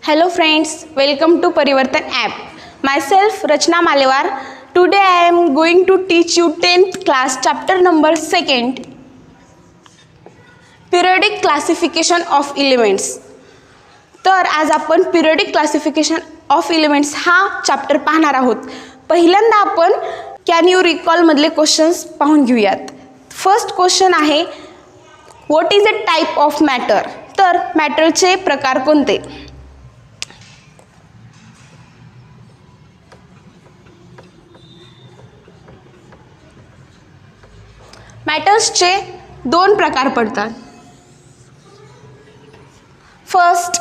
Hello friends, welcome to Parivartan app. Myself Rachna Malewar. Today I am going to teach you 10th class chapter number 2nd, periodic classification of elements. तर आज आपण periodic classification of elements हा chapter पाहणार आहोत. पहिल्यांदा आपण can you recall मधले questions पाहून घेऊयात. फर्स्ट क्वेश्चन आहे what is a type of matter. तर मॅटरचे प्रकार कोणते. मॅटर्सचे दोन प्रकार पडतात. फर्स्ट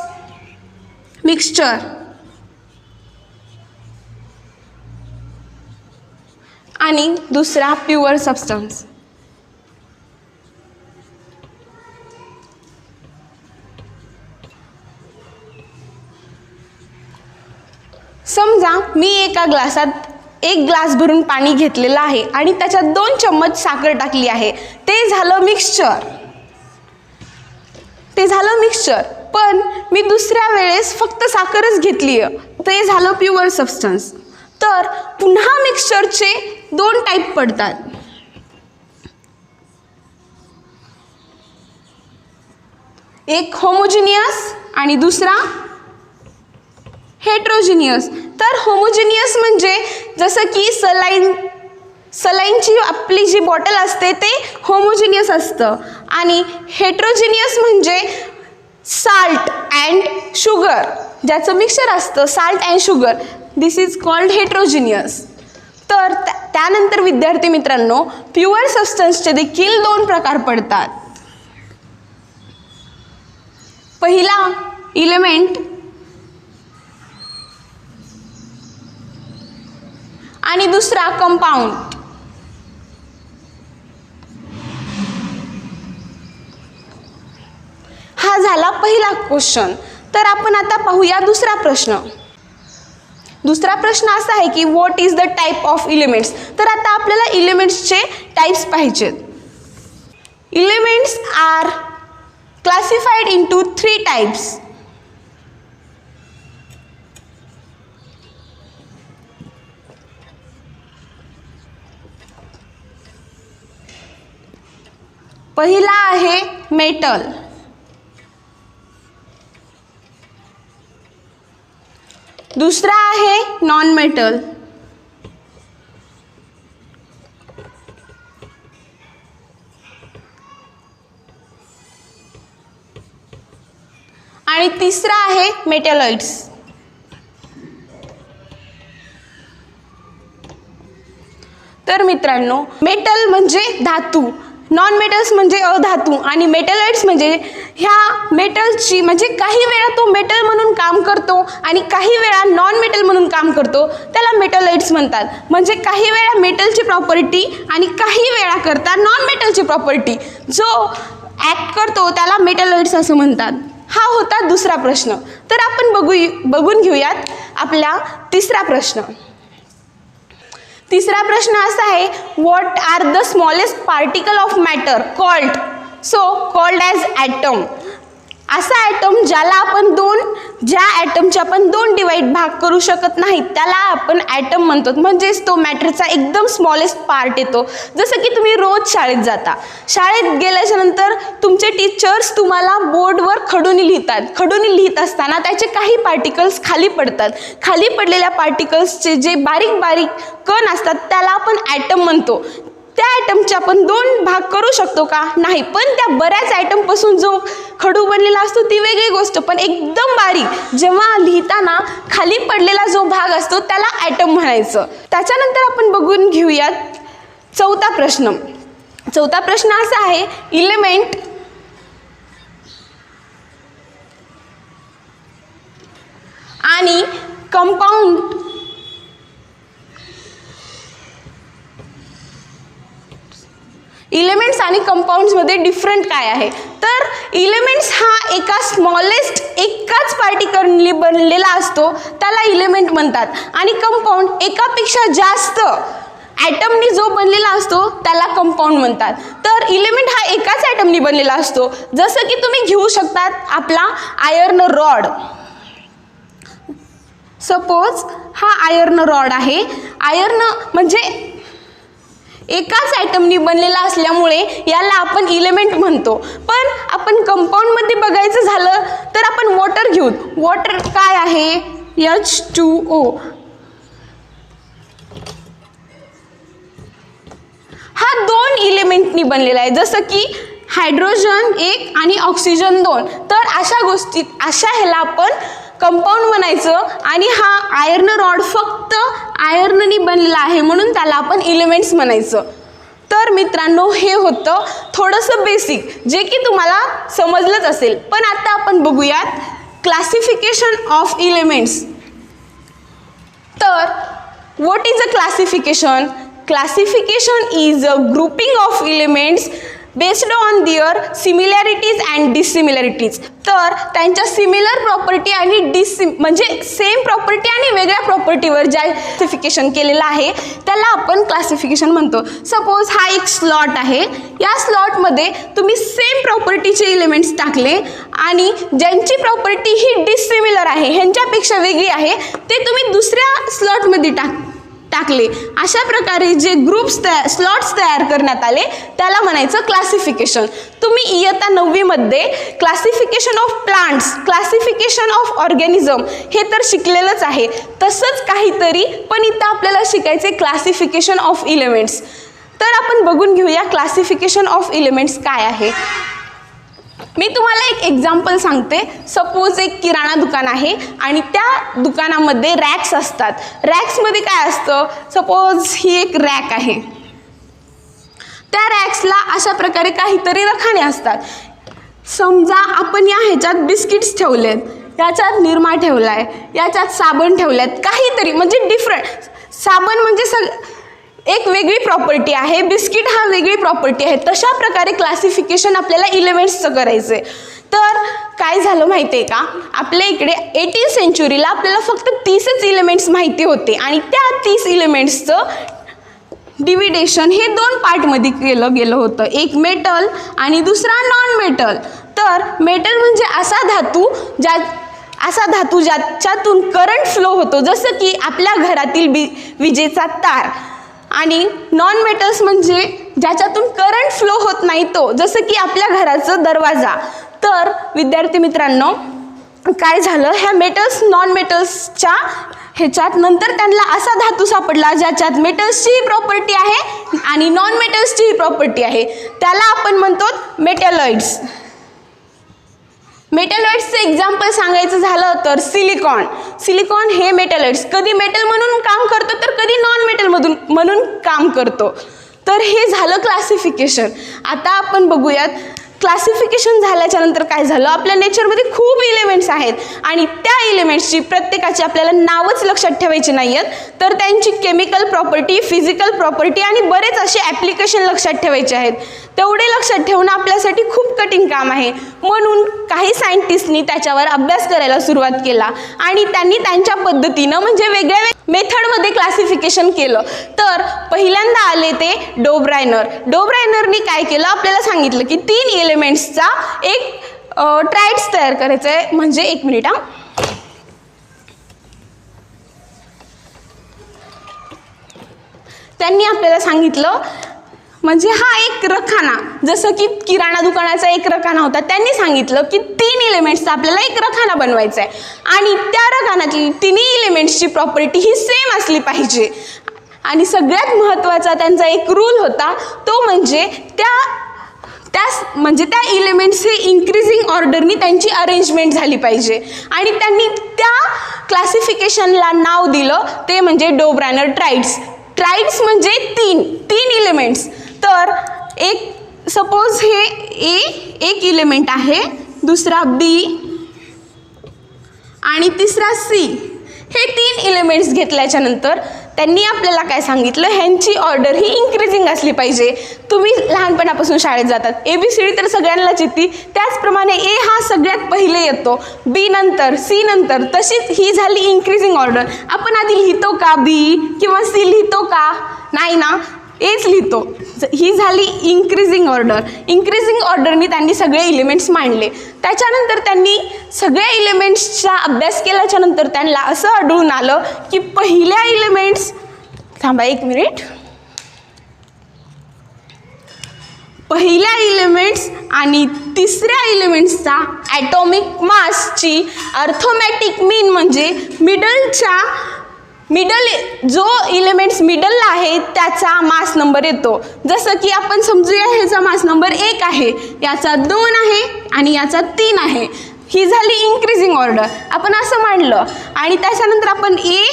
मिक्सचर आणि दुसरा प्युअर सबस्टन्स. समजा मी एका ग्लासात एक ग्लास भरून पाणी घेतलेलं आहे आणि त्याच्यात 2 चम्मच साखर टाकली आहे. ते झालं मिक्सचर. पण मी दुसऱ्या वेळेस फक्त साखरच घेतली आहे, ते झालं प्युअर सबस्टन्स. तर पुन्हा मिक्सचरचे 2 टाईप पडतात. एक होमोजिनियस आणि दुसरा हेट्रोजिनियस. तर होमोजिनियस म्हणजे जसं की सलाईनची आपली जी बॉटल असते ते होमोजिनियस असतं आणि हेट्रोजिनियस म्हणजे साल्ट अँड शुगर, ज्याचं मिक्सचर असतं salt and sugar. This is called heterogeneous. तर त्यानंतर विद्यार्थी मित्रांनो प्युअर सबस्टन्सचे देखील 2 प्रकार पडतात. पहिला इलेमेंट आणि दुसरा कंपाऊंड. हा झाला पहिला क्वेश्चन. तर आपण आता पाहूया दुसरा प्रश्न. दुसरा प्रश्न असा आहे की what is the type of elements. तर आता आपल्याला एलिमेंट्सचे टाइप्स पाहिजेत. Elements are classified into 3 types. पहिला आहे मेटल, दुसरा आहे नॉन मेटल, आणि तिसरा आहे मेटॅलॉइड्स. तर मित्रांनो मेटल म्हणजे धातू, नॉन मेटल्स म्हणजे अधातू आणि मेटॅलॉइड्स म्हणजे ह्या मेटलची म्हणजे काही वेळा तो मेटल म्हणून काम करतो आणि काही वेळा नॉन मेटल म्हणून काम करतो, त्याला मेटॅलॉइड्स म्हणतात. म्हणजे काही वेळा मेटलची प्रॉपर्टी आणि काही वेळा करता नॉन मेटलची प्रॉपर्टी जो ॲक्ट करतो त्याला मेटॅलॉइड्स असं म्हणतात. हा होता दुसरा प्रश्न. तर आपण बघून घेऊयात आपला तिसरा प्रश्न. तिसरा प्रश्न असा आहे what are the smallest particle of matter called as atom. असा ॲटम ज्या ॲटमचे आपण 2 डिवाइड भाग करू शकत नाही त्याला आपण ॲटम म्हणतो. म्हणजेच तो मॅटरचा एकदम स्मॉलेस्ट पार्ट येतो. जसं की तुम्ही रोज शाळेत जाता, शाळेत गेल्याच्या नंतर तुमचे टीचर्स तुम्हाला बोर्डवर खडूनी लिहित असताना त्याचे काही पार्टिकल्स खाली पडतात. खाली पडलेल्या पार्टिकल्सचे जे बारीक बारीक कण असतात त्याला आपण ॲटम म्हणतो. त्या ॲटमचे आपण 2 भाग करू शकतो का? नाही. पण त्या बऱ्याच ॲटमपासून जो खडू बनलेला असतो ती वेगळी गोष्ट, पण एकदम बारीक जेव्हा लिहिताना खाली पडलेला जो भाग असतो त्याला ॲटम म्हणायचं. त्याच्यानंतर आपण बघून घेऊयात चौथा प्रश्न. चौथा प्रश्न असा आहे इलेमेंट आणि कंपाऊंड इलेमेंट्स आणि कंपाऊंड्समध्ये डिफरंट काय आहे. तर इलेमेंट्स हा एकाच पार्टिकलनी बनलेला असतो त्याला इलेमेंट म्हणतात आणि कंपाऊंड एकापेक्षा जास्त ॲटमनी जो बनलेला असतो त्याला कंपाऊंड म्हणतात. तर इलेमेंट हा एकाच ॲटमनी बनलेला असतो. जसं की तुम्ही घेऊ शकतात आपला आयर्न रॉड. सपोज हा आयर्न रॉड आहे. आयर्न म्हणजे एकाच ॲटमनी बनलेला असल्यामुळे याला आपण इलेमेंट म्हणतो. पण आपण कंपाऊंडमध्ये बघायचं झालं तर आपण वॉटर घेऊ. वॉटर काय आहे? H2O. हा 2 इलेमेंटनी बनलेला आहे, जसं की हायड्रोजन 1 आणि ऑक्सिजन 2. तर अशा ह्याला आपण कंपाऊंड म्हणायचं. आणि हा आयर्न रॉड फक्त आयर्ननी बनलेला आहे म्हणून त्याला आपण इलेमेंट्स म्हणायचं. तर मित्रांनो, हे होतं थोडंसं बेसिक, जे की तुम्हाला समजलंच असेल. पण आता आपण बघूयात क्लासिफिकेशन ऑफ इलेमेंट्स. तर what is a classification? Classification is a grouping of elements based on their similarities and dissimilarities. तर त्यांच्या सिमिलर प्रॉपर्टी आणि म्हणजे सेम प्रॉपर्टी आणि वेगळ्या प्रॉपर्टीवर ज्या क्लासिफिकेशन केलेलं आहे त्याला आपण क्लासिफिकेशन म्हणतो. सपोज हा एक स्लॉट आहे. या स्लॉटमध्ये तुम्ही सेम प्रॉपर्टीचे इलेमेंट्स टाकले आणि ज्यांची प्रॉपर्टी ही डिसिमिलर आहे, ह्यांच्यापेक्षा वेगळी आहे, ते तुम्ही दुसऱ्या स्लॉटमध्ये टाकले. अशा प्रकारे जे स्लॉट्स तयार करण्यात आले त्याला म्हणायचं क्लासिफिकेशन. तुम्ही इयत्ता 9वी मध्ये classification of plants, classification of organism हे तर शिकलेलंच आहे. तसंच काहीतरी पण इथं आपल्याला शिकायचे क्लासिफिकेशन ऑफ इलेमेंट्स. तर आपण बघून घेऊया क्लासिफिकेशन ऑफ इलेमेंट्स काय आहे. मी तुम्हाला एक एक्झाम्पल सांगते. सपोज एक किराणा दुकान आहे आणि त्या दुकानामध्ये रॅक्स असतात. रॅक्समध्ये काय असतं? सपोज ही एक रॅक आहे. त्या रॅक्सला अशा प्रकारे काहीतरी रखाने असतात. समजा आपण या ह्याच्यात बिस्किट्स ठेवलेत, याच्यात निरमा ठेवलाय, याच्यात साबण ठेवल्यात, काहीतरी म्हणजे डिफरंट. साबण म्हणजे एक वेगळी प्रॉपर्टी आहे, बिस्किट हा वेगळी प्रॉपर्टी आहे. तशा प्रकारे क्लासिफिकेशन आपल्याला इलेमेंट्सचं करायचं आहे. तर काय झालं माहिती आहे का? आपल्या इकडे 18th सेंचुरीला आपल्याला फक्त 30च इलेमेंट्स माहिती होते आणि त्या 30 इलेमेंट्सचं डिव्हिडेशन हे 2 पार्टमध्ये केलं गेलं होतं. एक मेटल आणि दुसरा नॉन मेटल. तर मेटल म्हणजे असा धातू ज्याच्यातून करंट फ्लो होतो, जसं की आपल्या घरातील विजेचा तार. आणि नॉन मेटल्स म्हणजे ज्याच्यातून करंट फ्लो होत नाही तो, जसं की आपल्या घराचा दरवाजा. तर विद्यार्थी मित्रांनो, काय झालं, ह्या मेटल्स नॉन मेटल्सच्या ह्याच्यात नंतर त्यांना असा धातू सापडला ज्याच्यात मेटल्सची प्रॉपर्टी आहे आणि नॉन मेटल्सची प्रॉपर्टी आहे. त्याला आपण म्हणतो मेटॅलॉइड्स. मेटॅलॉइड्सचं एक्झाम्पल सांगायचं झालं तर सिलिकॉन हे मेटॅलॉइड्स कधी मेटल म्हणून काम करतो तर कधी नॉन मेटल म्हणून काम करतो. तर हे झालं क्लासिफिकेशन. आता आपण बघूयात क्लासिफिकेशन झाल्याच्या नंतर काय झालं. आपल्या नेचरमध्ये खूप इलेमेंट्स आहेत आणि त्या इलेमेंट्सची प्रत्येकाची आपल्याला नावच लक्षात ठेवायची नाही आहेत, तर त्यांची केमिकल प्रॉपर्टी, फिजिकल प्रॉपर्टी आणि बरेच असे ॲप्लिकेशन लक्षात ठेवायचे आहेत. तेवढे लक्षात ठेवणं आपल्यासाठी खूप कठीण काम आहे. म्हणून काही सायंटिस्टनी त्याच्यावर अभ्यास करायला सुरुवात केला आणि त्यांनी त्यांच्या पद्धतीनं म्हणजे वेगळ्या मेथडमध्ये क्लासिफिकेशन केलं. तर पहिल्यांदा आले ते डोब्रायनरनी काय केलं, आपल्याला सांगितलं की 3 एलिमेंट्सचा एक ट्राइड्स तयार करायचं आहे. म्हणजे 1 मिनिट त्यांनी आपल्याला सांगितलं, म्हणजे हा एक रखाना, जसं की किराणा दुकानाचा एक रखाना होता, त्यांनी सांगितलं की 3 एलिमेंट्सचा आपल्याला एक रखाना बनवायचा आहे आणि त्या रखान्यातली 3 एलिमेंट्सची प्रॉपर्टी ही सेम असली पाहिजे. आणि सगळ्यात महत्त्वाचा त्यांचा एक रूल होता, तो म्हणजे त्या इलेमेंट्स हे इन्क्रीजिंग ऑर्डरनी त्यांची अरेंजमेंट झाली पाहिजे. आणि त्यांनी त्या क्लासिफिकेशनला नाव दिलं, ते म्हणजे डोब्रायनर ट्राइड्स म्हणजे 3 इलेमेंट्स. तर एक सपोज हे एक इलेमेंट आहे, दुसरा बी आणि तिसरा सी. हे 3 एलिमेंट्स घेतल्याच्या नंतर त्यांनी आपल्याला काय सांगितलं, ह्यांची ऑर्डर ही इन्क्रीजिंग असली पाहिजे. तुम्ही लहानपणापासून शाळेत जातात, ABCD तर सगळ्यांनाच येते, त्याचप्रमाणे ए हा सगळ्यात पहिले येतो, बी नंतर, सी नंतर. तशीच ही झाली इन्क्रीजिंग ऑर्डर. आपण आधी लिहितो का बी किंवा सी लिहितो का? नाही ना, एच लिहितो. ही झाली इंक्रीजिंग ऑर्डर. इंक्रीजिंग ऑर्डरनी त्यांनी सगळे एलिमेंट्स मांडले. त्याच्यानंतर त्यांनी सगळ्या एलिमेंट्सचा अभ्यास केल्याच्या नंतर त्यांना असं आढळून आलं की पहिल्या एलिमेंट्स, थांबा एक मिनिट, पहिल्या एलिमेंट्स आणि तिसऱ्या एलिमेंट्सचा ॲटॉमिक मासची अर्थमॅटिक मीन म्हणजे मिडल जो एलिमेंट्स मिडलला आहे त्याचा मास नंबर येतो. जसं की आपण समजूया ह्याचा मास नंबर 1 आहे, याचा 2 आहे आणि याचा 3 आहे. ही झाली इंक्रीजिंग ऑर्डर. आपण असं मांडलं आणि त्याच्यानंतर आपण ए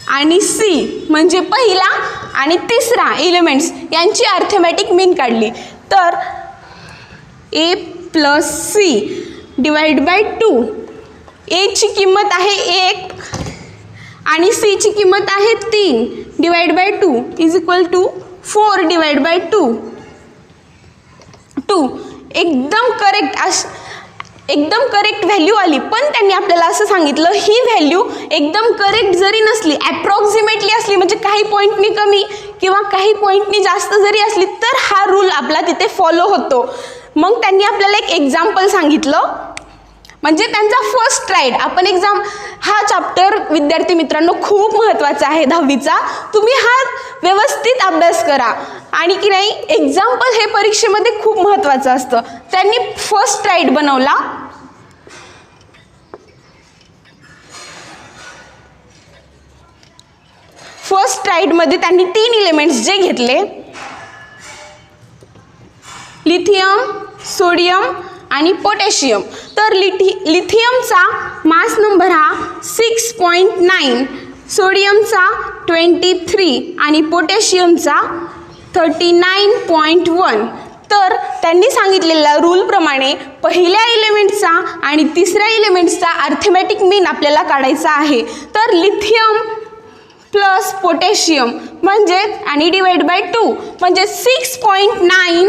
आणि सी म्हणजे पहिला आणि तिसरा एलिमेंट्स यांची अर्थमॅटिक मीन काढली. तर ए प्लस सी डिवाइड बाय 2, एची किंमत आहे 1 आणि सीची किंमत आहे 3 divide by 2 is equal to 4 divide by 2. एकदम करेक्ट व्हॅल्यू आली. पण त्यांनी आपल्याला असं सांगितलं ही व्हॅल्यू एकदम करेक्ट जरी नसली, ॲप्रॉक्सिमेटली असली म्हणजे काही पॉईंटनी कमी किंवा काही पॉईंटनी जास्त जरी असली तर हा रूल आपला तिथे फॉलो होतो. मग त्यांनी आपल्याला एक एक्झाम्पल सांगितलं, म्हणजे त्यांचा फर्स्ट ट्रायड. आपण हा चॅप्टर विद्यार्थी मित्रांनो खूप महत्त्वाचा आहे 10वीचा. तुम्ही हा व्यवस्थित अभ्यास करा आणि की नाही एक्झाम्पल हे परीक्षेमध्ये खूप महत्त्वाचं असतं. त्यांनी फर्स्ट ट्रायड बनवला. फर्स्ट ट्रायडमध्ये त्यांनी 3 एलिमेंट्स जे घेतले, लिथियम, सोडियम आणि पोटॅशियम. तर लिथियमचा मास नंबर हा 6.9, सोडियमचा 23 आणि पोटॅशियमचा 39.1. तर त्यांनी सांगितलेल्या रूलप्रमाणे पहिल्या एलिमेंटचा आणि तिसऱ्या एलिमेंट्सचा अर्थमॅटिक मीन आपल्याला काढायचा आहे. तर लिथियम प्लस पोटॅशियम म्हणजे आणि डिवाइड बाय 2 म्हणजे 6.9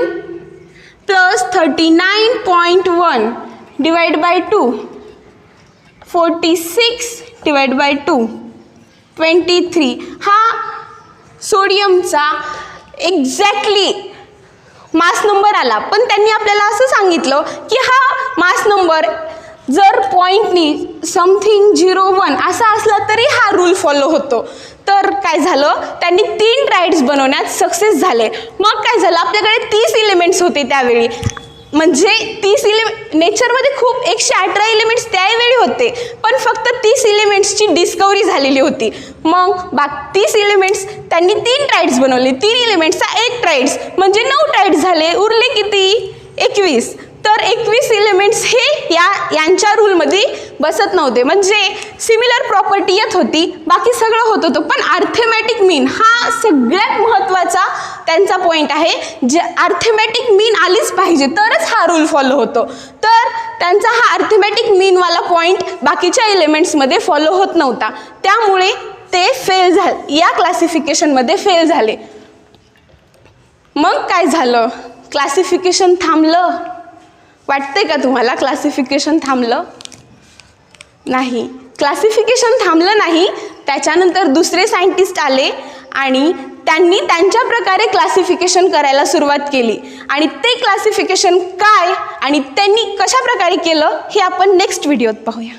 plus 39.1 divide by 2, 46 divide by 2, 23. हा सोडियमचा एक्झॅक्टली मास नंबर आला. पण त्यांनी आपल्याला असं सांगितलं की हा मास नंबर जर पॉईंटनी समथिंग 0.1 असा असला तरी हा रूल फॉलो होतो. तर काय झालं, त्यांनी 3 ट्रायड्स बनवण्यात सक्सेस झाले. मग काय झालं, आपल्याकडे 30 एलिमेंट्स होते त्यावेळी. म्हणजे 30 नेचरमध्ये खूप 118 एलिमेंट्स त्यावेळी होते, पण फक्त 30 एलिमेंट्सची डिस्कवरी झालेली होती. मग 30 एलिमेंट्स त्यांनी 3 ट्रायड्स बनवले. 3 एलिमेंट्सचा 1 ट्रायड्स म्हणजे 9 ट्रायड्स झाले. उरले किती? 21. तर 21 एलिमेंट्स हे यांच्या रूलमध्ये बसत नव्हते. म्हणजे सिमिलर प्रॉपर्टी येत होती, बाकी सगळं होत होतं. पण अर्थमॅटिक मीन हा सगळ्यात महत्त्वाचा त्यांचा पॉईंट आहे. जे अर्थमॅटिक मीन आलीच पाहिजे तरच हा रूल फॉलो होतो. तर त्यांचा हा अर्थमॅटिक मीनवाला पॉईंट बाकीच्या एलिमेंट्समध्ये फॉलो होत नव्हता. त्यामुळे ते फेल झाले, या क्लासिफिकेशनमध्ये फेल झाले. मग काय झालं, क्लासिफिकेशन थांबलं. वाटते का तुम्हाला क्लासिफिकेशन थांबलं? नाही, क्लासिफिकेशन थांबलं नाही. त्याच्यानंतर दुसरे सायंटिस्ट आले आणि त्यांनी त्यांच्या प्रकारे क्लासिफिकेशन करायला सुरुवात केली. आणि ते क्लासिफिकेशन काय आणि त्यांनी कशा प्रकारे केलं हे आपण नेक्स्ट व्हिडिओत पाहूया.